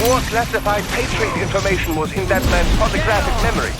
More classified Patriot information was in that man's photographic memory.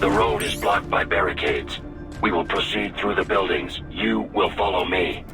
The road is blocked by barricades. We will proceed through the buildings. You will follow me.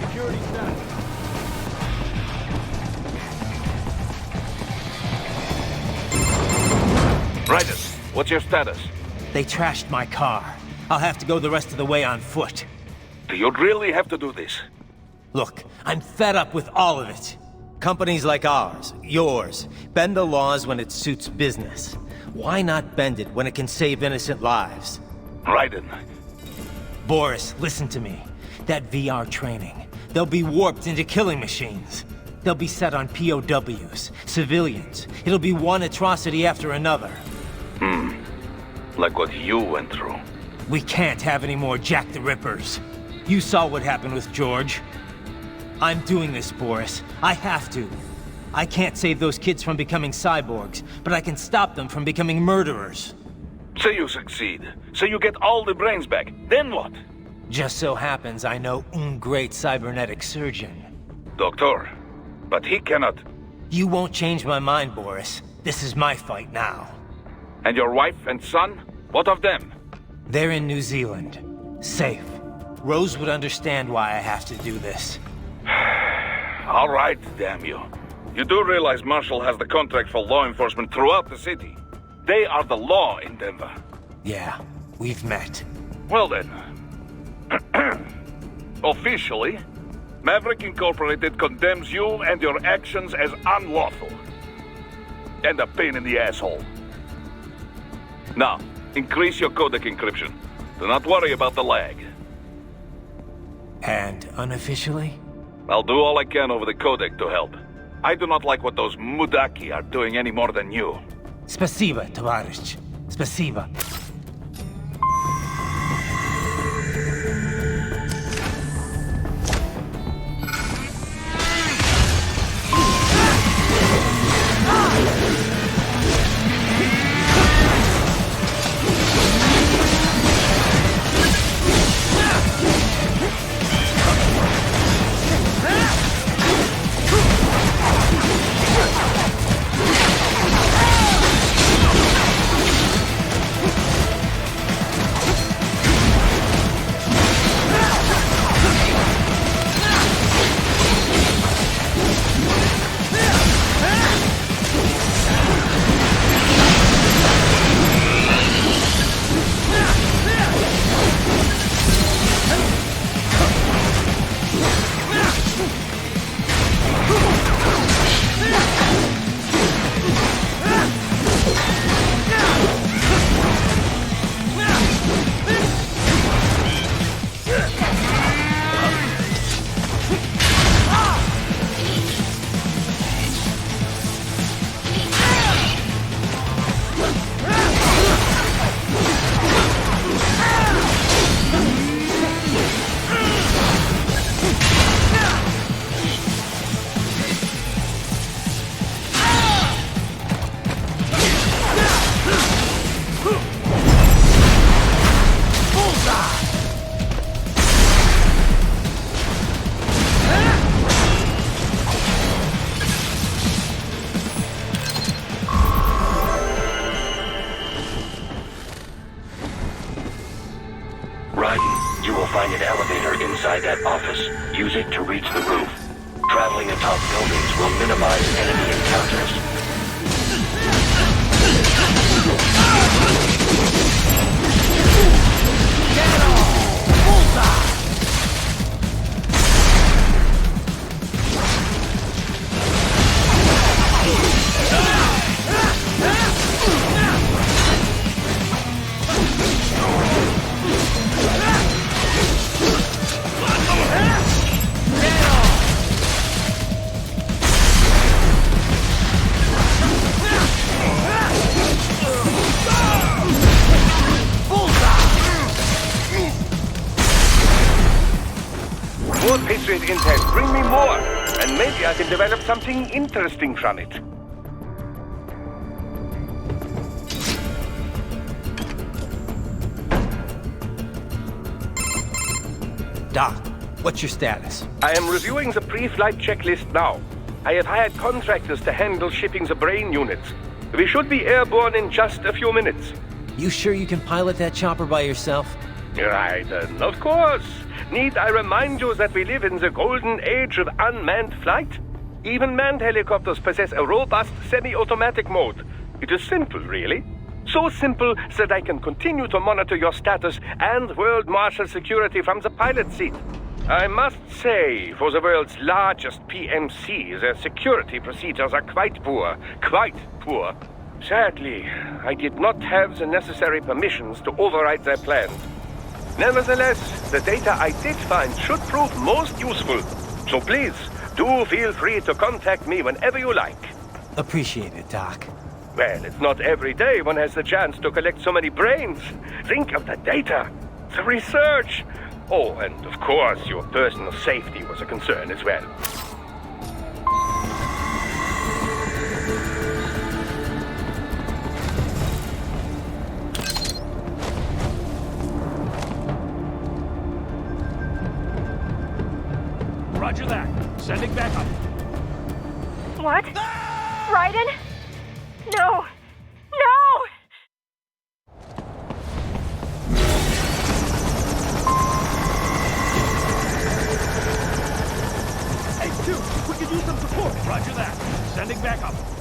Security status. Raiden, what's your status? They trashed my car. I'll have to go the rest of the way on foot. Do you really have to do this? Look, I'm fed up with all of it. Companies like ours, yours, bend the laws when it suits business. Why not bend it when it can save innocent lives? Raiden. Boris, listen to me. That VR training, they'll be warped into killing machines. They'll be set on POWs, civilians. It'll be one atrocity after another. Like what you went through. We can't have any more Jack the Rippers. You saw what happened with George. I'm doing this, Boris. I have to. I can't save those kids from becoming cyborgs, but I can stop them from becoming murderers. Say you succeed. Say you get all the brains back. Then what? Just so happens I know un great cybernetic surgeon. Doctor. But he cannot. You won't change my mind, Boris. This is my fight now. And your wife and son? What of them? They're in New Zealand. Safe. Rose would understand why I have to do this. All right, damn you. You do realize Marshall has the contract for law enforcement throughout the city. They are the law in Denver. Yeah, we've met. Well then. Officially, Maverick Incorporated condemns you and your actions as unlawful. And a pain in the asshole. Now, increase your codec encryption. Do not worry about the lag. And unofficially? I'll do all I can over the codec to help. I do not like what those Mudaki are doing any more than you. Spasiba, Tavarish. Spasiba. You will find an elevator inside that office. Use it to reach the roof. Traveling atop buildings will minimize enemy encounters. More Patriot intel. Bring me more. And maybe I can develop something interesting from it. Doc, what's your status? I am reviewing the pre-flight checklist now. I have hired contractors to handle shipping the brain units. We should be airborne in just a few minutes. You sure you can pilot that chopper by yourself? Raiden, of course. Need I remind you that we live in the golden age of unmanned flight? Even manned helicopters possess a robust semi-automatic mode. It is simple, really. So simple that I can continue to monitor your status and world marshal security from the pilot seat. I must say, for the world's largest PMC, their security procedures are quite poor. Quite poor. Sadly, I did not have the necessary permissions to override their plans. Nevertheless, the data I did find should prove most useful. So please, do feel free to contact me whenever you like. Appreciate it, Doc. Well, it's not every day one has the chance to collect so many brains. Think of the data, the research. Oh, and of course, your personal safety was a concern as well. Roger that. Sending back up. What? Raiden? No! No! Hey, dude, we could use some support. Roger that. Sending back up.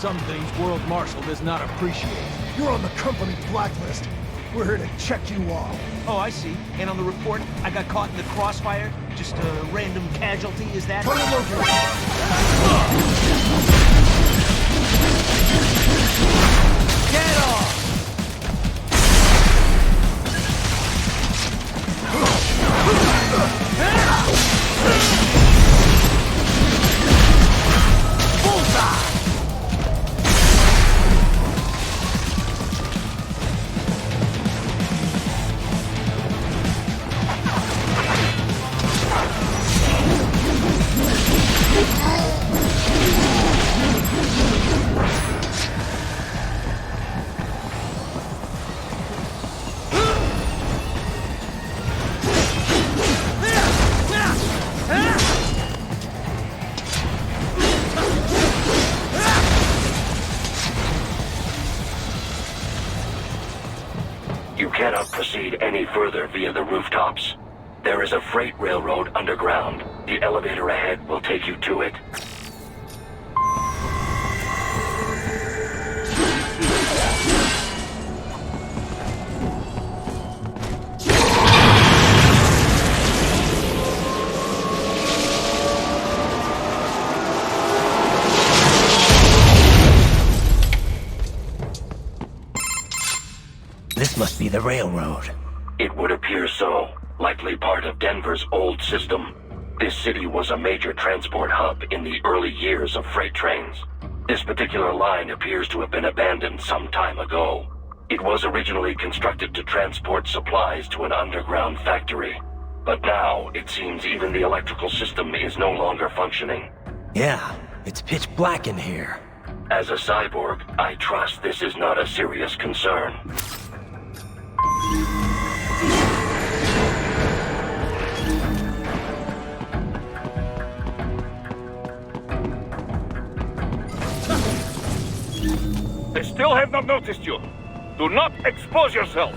some things World Marshal does not appreciate. You're on the company blacklist. We're here to check you off. Oh, I see. And on the report, I got caught in the crossfire? Just a random casualty, is that? Try to locate. Get off! You cannot proceed any further via the rooftops. There is a freight railroad underground. The elevator ahead will take you to it. This must be the railroad. It would appear so. Likely part of Denver's old system. This city was a major transport hub in the early years of freight trains. This particular line appears to have been abandoned some time ago. It was originally constructed to transport supplies to an underground factory. But now, it seems even the electrical system is no longer functioning. Yeah, it's pitch black in here. As a cyborg, I trust this is not a serious concern. They still have not noticed you. Do not expose yourself.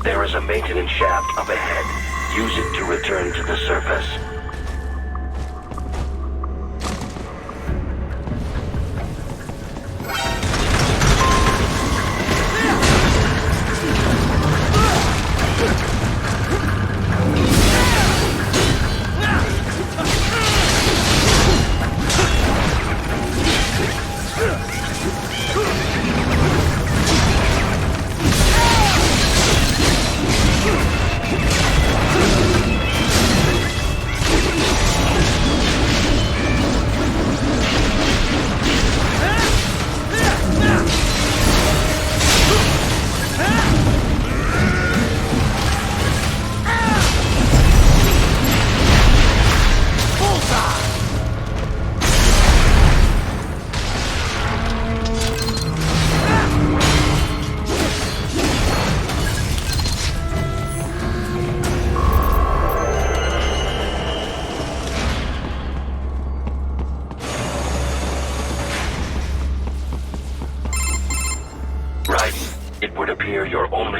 There is a maintenance shaft up ahead. Use it to return to the surface.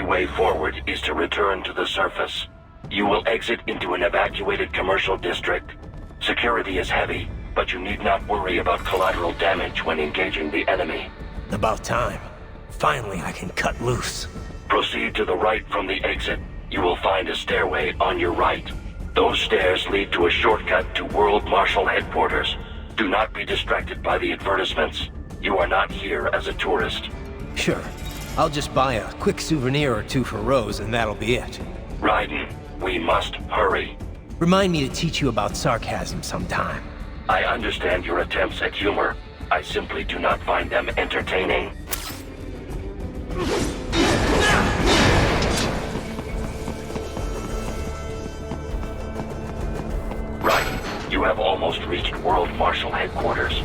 only way forward is to return to the surface. You will exit into an evacuated commercial district. Security is heavy, but you need not worry about collateral damage when engaging the enemy. About time. Finally, I can cut loose. Proceed to the right from the exit. You will find a stairway on your right. Those stairs lead to a shortcut to World Marshal Headquarters. Do not be distracted by the advertisements. You are not here as a tourist. Sure. I'll just buy a quick souvenir or two for Rose, and that'll be it. Raiden, we must hurry. Remind me to teach you about sarcasm sometime. I understand your attempts at humor. I simply do not find them entertaining. Raiden, you have almost reached World Marshal Headquarters.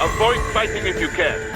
Avoid fighting if you can.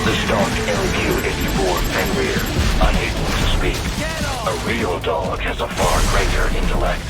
The stalked LQ-84 Fenrir, unable to speak. A real dog has a far greater intellect.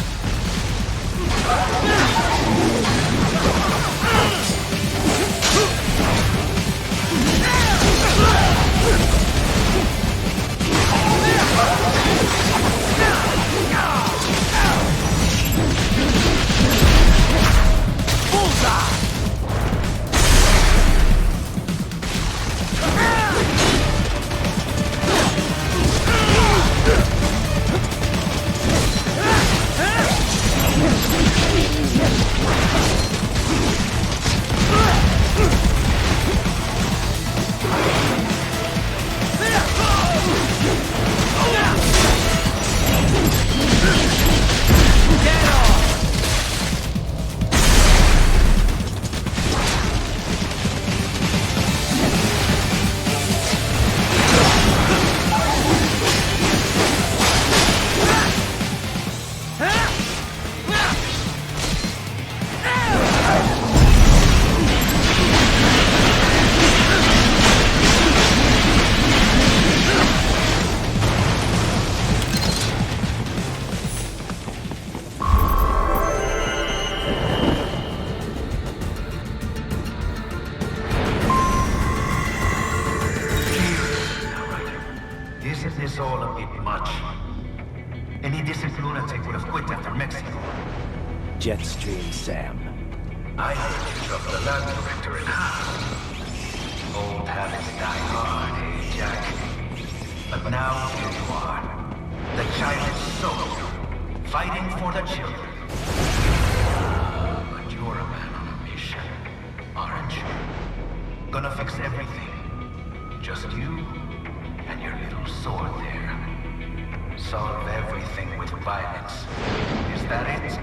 it much. Any decent lunatic would have quit after Mexico. Jetstream, Sam. I heard you dropped the lab director in half. Old habits die hard, eh, Jack? But now here you are. The child is sold, fighting for the children. But you're a man on a mission, aren't you? Gonna fix everything. Just you and your little sword there. Solve everything with violence. Is that it?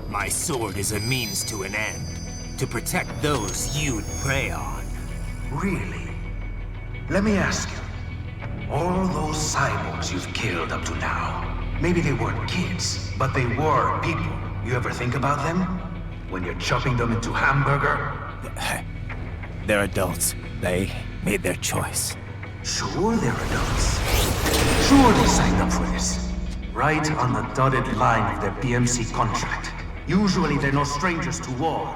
My sword is a means to an end. To protect those you'd prey on. Really? Let me ask you. All those cyborgs you've killed up to now, maybe they weren't kids, but they were people. You ever think about them? When you're chopping them into hamburger? They're adults. They made their choice. Sure they're adults. Sure they signed up for this. Right on the dotted line of their BMC contract. Usually they're no strangers to war.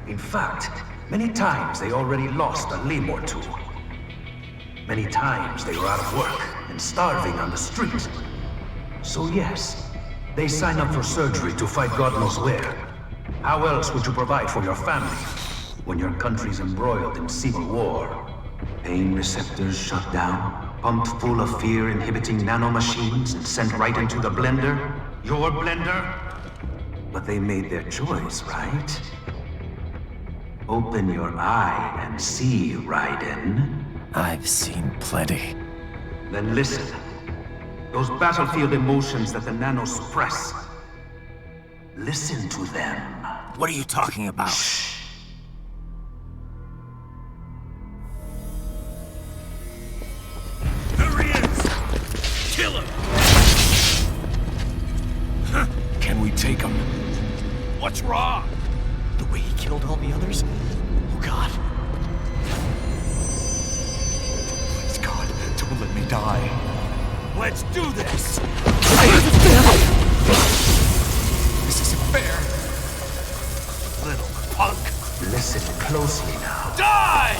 In fact, many times they already lost a limb or two. Many times they were out of work and starving on the street. So yes, they sign up for surgery to fight God knows where. How else would you provide for your family when your country's embroiled in civil war? Pain receptors shut down, pumped full of fear-inhibiting nanomachines and sent right into the blender? Your blender? But they made their choice, right? Open your eye and see, Raiden. I've seen plenty. Then listen. Those battlefield emotions that the nanos suppress. Listen to them. What are you talking about? Shh. There he is! Kill him! Can we take him? What's wrong? The way he killed all the others? Oh God. Please God, don't let me die. Let's do this! This isn't fair. Little punk! Listen closely now. Die!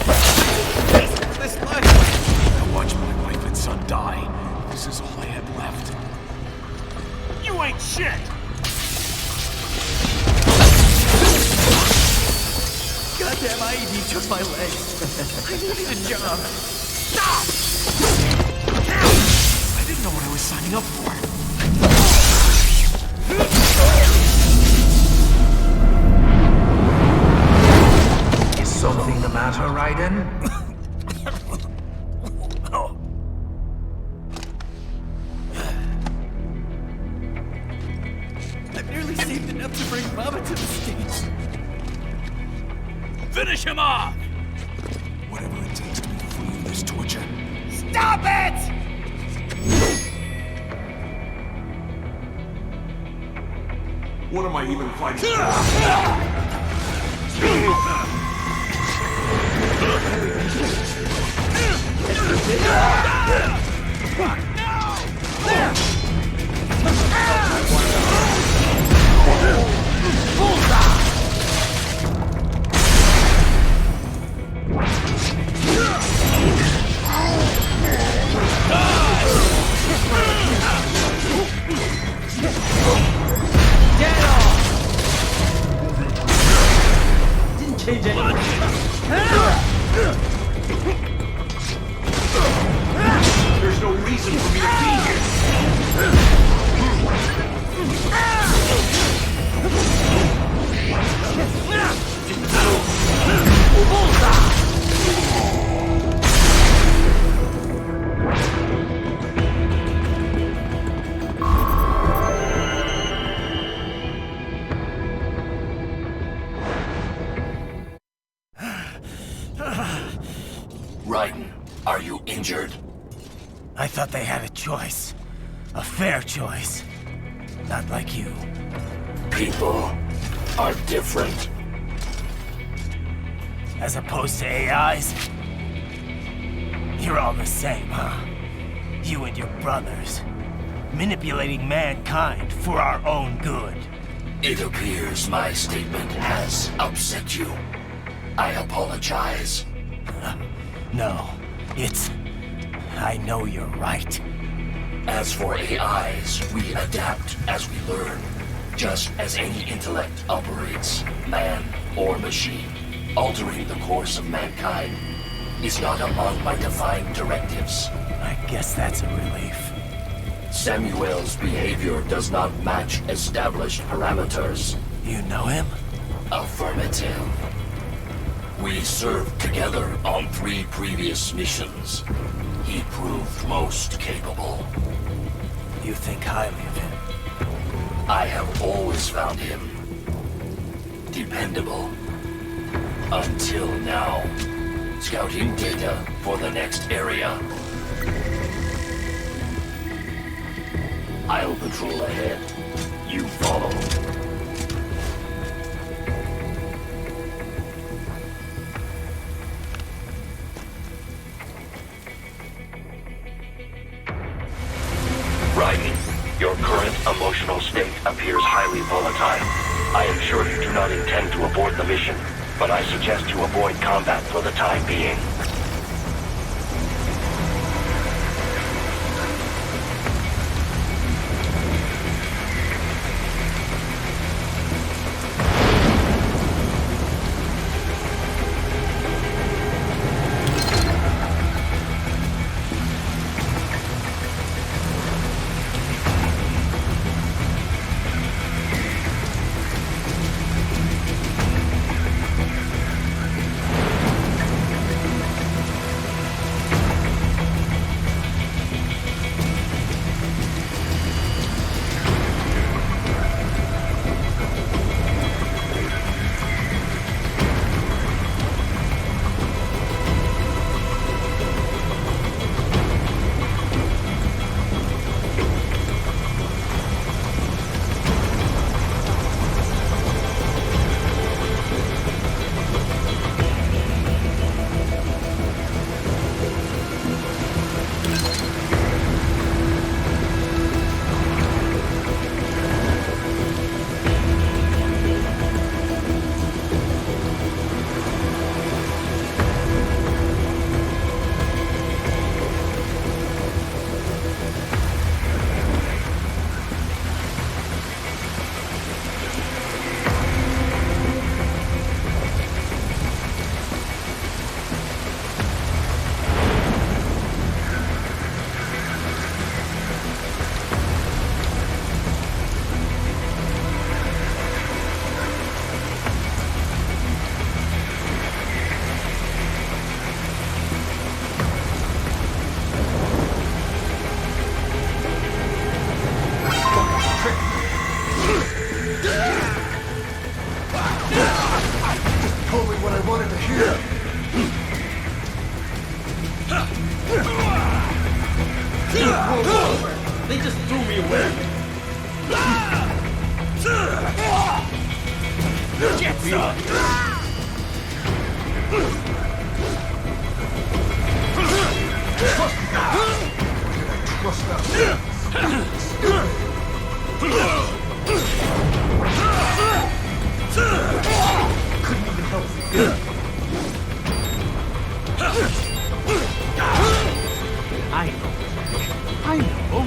This life. I watched my wife and son die. This is all I had left. You ain't shit! Goddamn IED took my legs. I needed a job. Stop! I didn't know what I was signing up for. Is something the matter, Raiden? I've nearly saved enough to bring Mama to the States. Finish him off! Whatever it takes to be free of this torture. Stop it! What am I even fighting for? There's no reason for me to be here. Raiden, are you injured? I thought they had a choice. A fair choice. Not like you. People are different. As opposed to AIs? You're all the same, huh? You and your brothers. Manipulating mankind for our own good. It appears my statement has upset you. I apologize. No, it's... I know you're right. As for AIs, we adapt as we learn. Just as any intellect operates, man or machine. Altering the course of mankind is not among my defined directives. I guess that's a relief. Samuel's behavior does not match established parameters. You know him? Affirmative. We served together on 3 previous missions. He proved most capable. You think highly of him? I have always found him dependable. Until now. Scouting data for the next area. I'll patrol ahead. You follow. Raiden, your current emotional state appears highly volatile. I am sure you do not intend to abort the mission, but I suggest you avoid combat for the time being. They just threw me away. Get some! Couldn't even help you. I know. I know.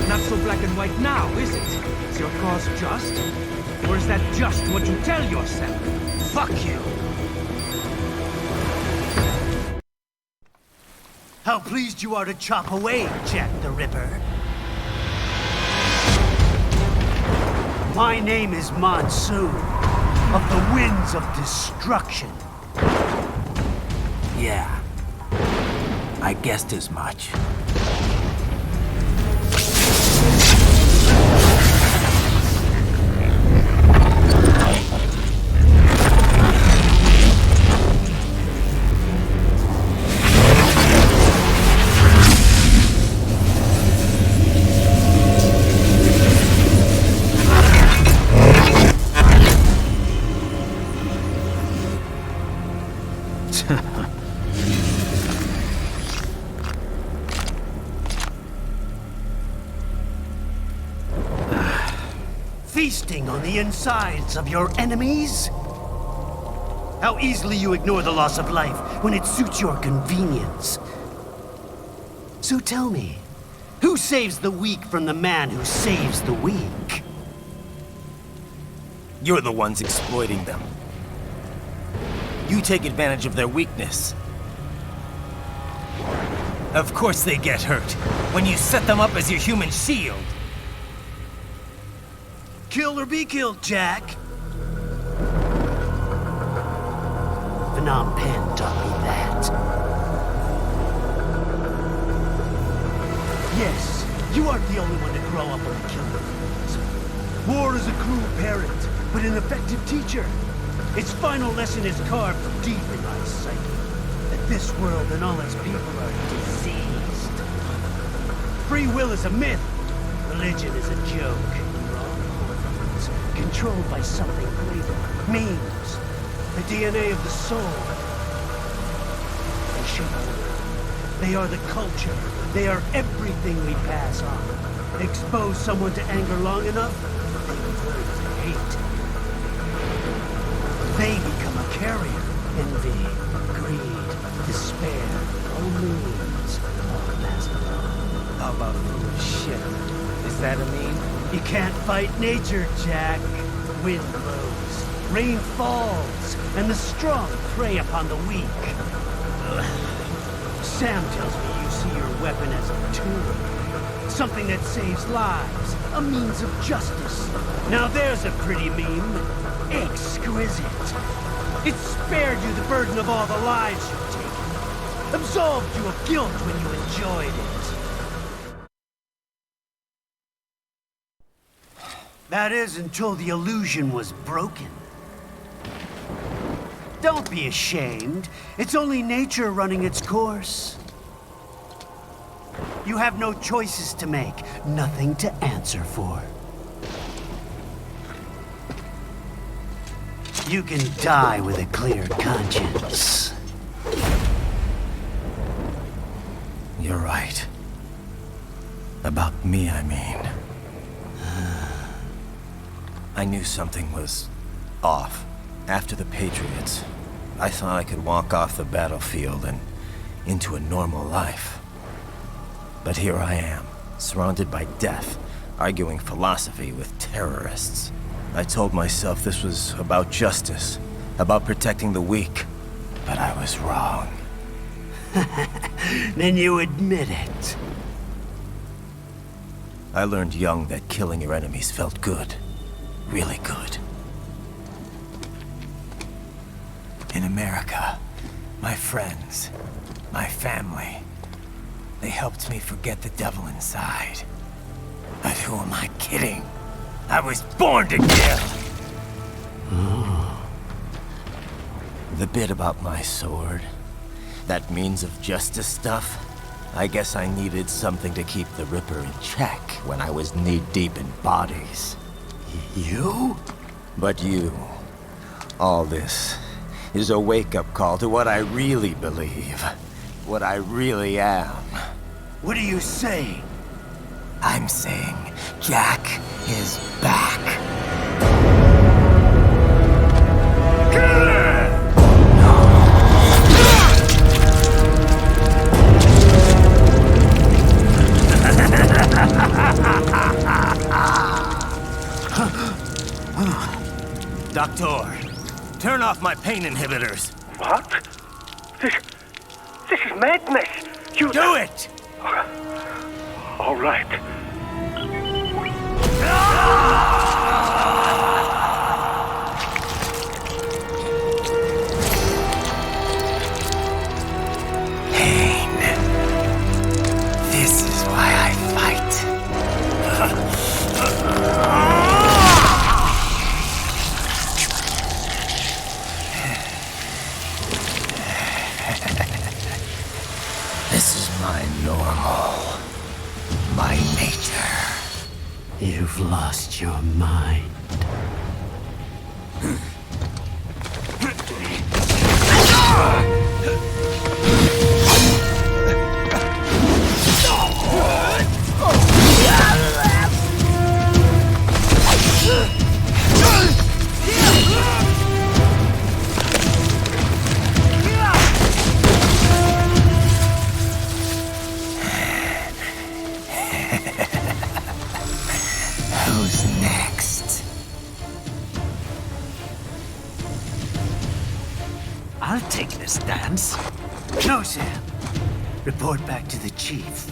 Not so black and white now, is it? Is your cause just? Or is that just what you tell yourself? Fuck you! How pleased you are to chop away, Jack the Ripper. My name is Monsoon, of the Winds of Destruction. Yeah, I guessed as much. the insides of your enemies? How easily you ignore the loss of life when it suits your convenience. So tell me, who saves the weak from the man who saves the weak? You're the ones exploiting them. You take advantage of their weakness. Of course they get hurt when you set them up as your human shield. Kill or be killed, Jack. Phnom Penh taught me that. Yes, you aren't the only one to grow up on the killing fields. War is a cruel parent, but an effective teacher. Its final lesson is carved deep in my psyche. That this world and all its people are diseased. Free will is a myth. Religion is a joke. Wrong orphans, controlled by something greater. Memes. The DNA of the soul. They shape the world. They are the culture. They are everything we pass on. Expose someone to anger long enough, they learn to hate. They become a carrier. Envy, greed, despair, all means, all pass along. How about foolish shit? Is that a meme? You can't fight nature, Jack. Wind blows, rain falls, and the strong prey upon the weak. Sam tells me you see your weapon as a tool. Something that saves lives, a means of justice. Now there's a pretty meme. Exquisite. It spared you the burden of all the lives you've taken. Absolved you of guilt when you enjoyed it. That is until the illusion was broken. Don't be ashamed. It's only nature running its course. You have no choices to make, nothing to answer for. You can die with a clear conscience. You're right. About me, I mean. I knew something was off. After the Patriots, I thought I could walk off the battlefield and into a normal life. But here I am, surrounded by death, arguing philosophy with terrorists. I told myself this was about justice, about protecting the weak, but I was wrong. Then you admit it. I learned young that killing your enemies felt good. Really good. In America, my friends, my family, they helped me forget the devil inside. But who am I kidding? I was born to kill! The bit about my sword, that means of justice stuff, I guess I needed something to keep the Ripper in check when I was knee-deep in bodies. You? But you, all this, is a wake-up call to what I really believe. What I really am. What are you saying? I'm saying Jack is back. Doctor, turn off my pain inhibitors. What? This is madness. You do it! All right. Pain. This is why I fight. This is my normal. My nature. You've lost your mind. I'll take this dance. No, Sam. Report back to the chief.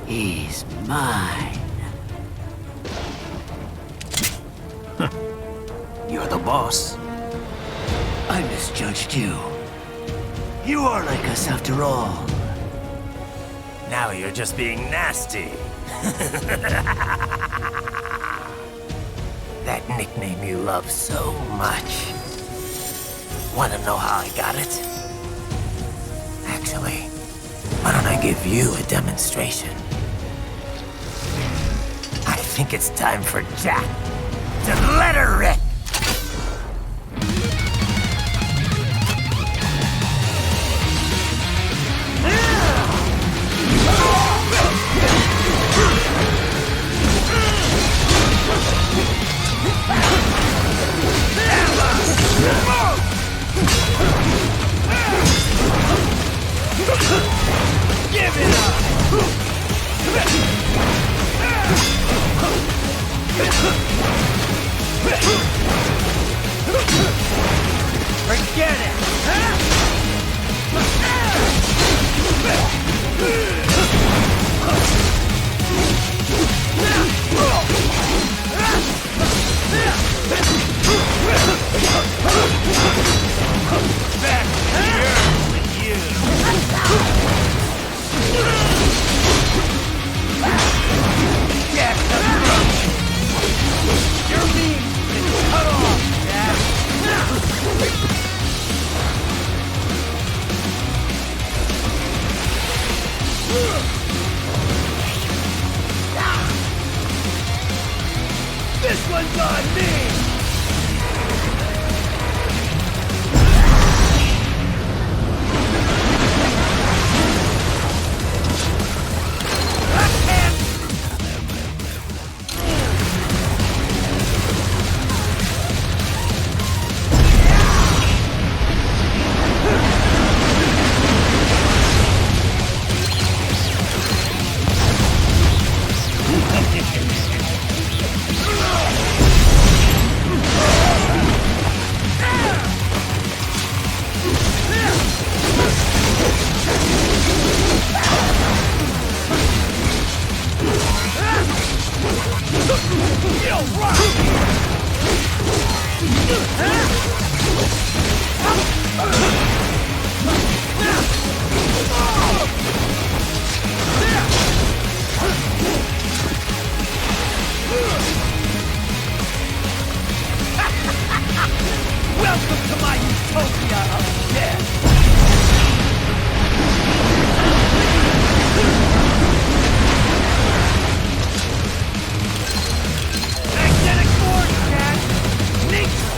He's mine. You're the boss. I misjudged you. You are like us after all. Now you're just being nasty. That nickname you love so much. Want to know how I got it? Actually, why don't I give you a demonstration? I think it's time for Jack to let her rip. Give it up! Forget it! Back here with you! Jack, your beam is cut off, Jack! This one's on me! Welcome to my utopia of death! Magnetic force, Jack! Neutral!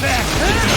Back!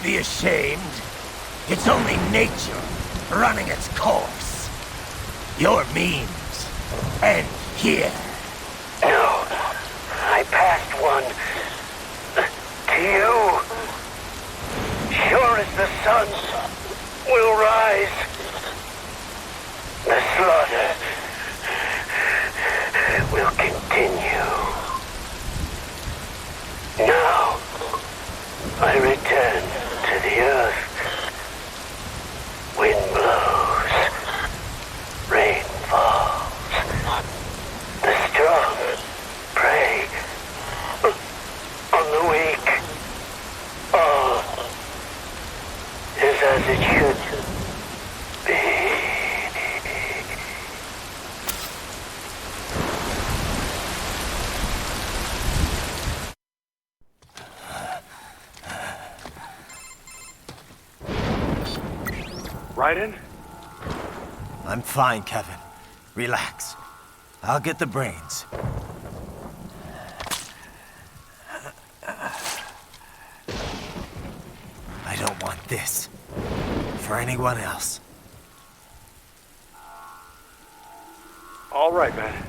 be ashamed. It's only nature running its course. Your means end here. No, I passed one. To you. Sure as the sun will rise. The slaughter will continue. Now, I return to the earth. Wind blows. Rain falls. The strong prey on the weak. All is as it should be. Raiden? I'm fine, Kevin. Relax. I'll get the brains. I don't want this for anyone else. All right, man.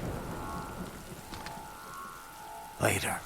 Later.